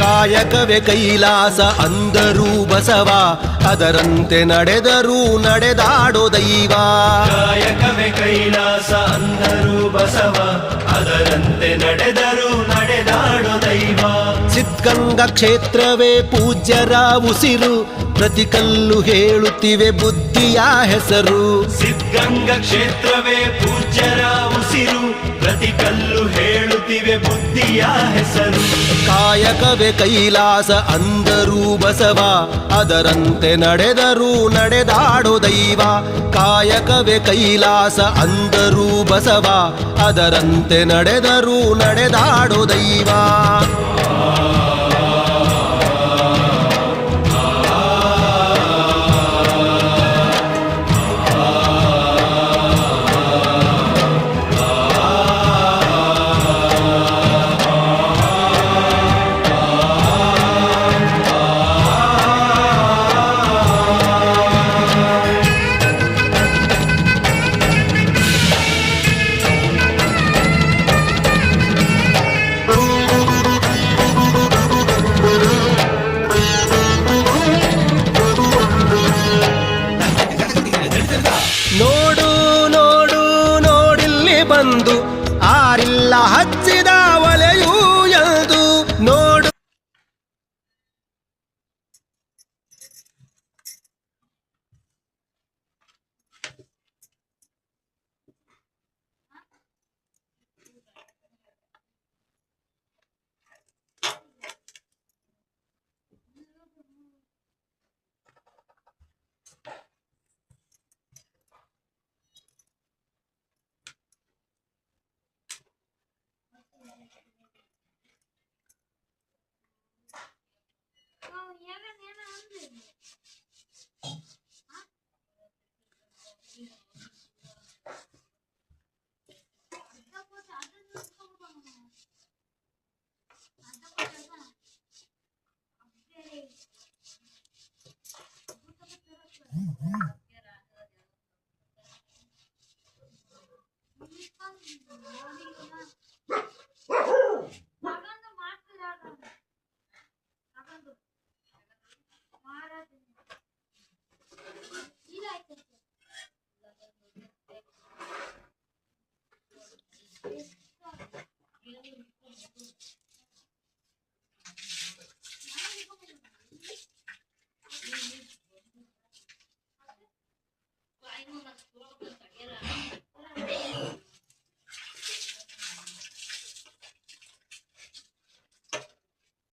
ಕಾಯಕವೇ ಕೈಲಾಸ ಅಂದರೂ ಬಸವ, ಅದರಂತೆ ನಡೆದರೂ ನಡೆದಾಡೋ ದೈವ. ಕಾಯಕವೇ ಕೈಲಾಸ ಅಂದರೂ ಬಸವ, ಅದರಂತೆ ನಡೆದರೂ ನಡೆದಾಡೋ ದೈವ. ಸಿದ್ಧಗಂಗಾ ಕ್ಷೇತ್ರವೇ ಪೂಜ್ಯರ ಉಸಿರು, ಪ್ರತಿ ಕಲ್ಲು ಹೇಳುತ್ತಿವೆ ಬುದ್ಧಿಯ ಹೆಸರು. ಸಿದ್ಧಗಂಗಾ ಕ್ಷೇತ್ರವೇ ಪೂಜ್ಯರ ಉಸಿರು, ಪ್ರತಿ ಕಲ್ಲು ಹೇಳುತ್ತಿವೆ ಬುದ್ಧಿಯ ಹೆಸರು. ಕಾಯಕವೇ ಕೈಲಾಸ ಅಂದರೂ ಬಸವ, ಅದರಂತೆ ನಡೆದರೂ ನಡೆದಾಡೋ ದೈವ. ಕಾಯಕವೇ ಕೈಲಾಸ ಅಂದರೂ ಬಸವ, ಅದರಂತೆ ನಡೆದರೂ ನಡೆದಾಡೋ ದೈವ.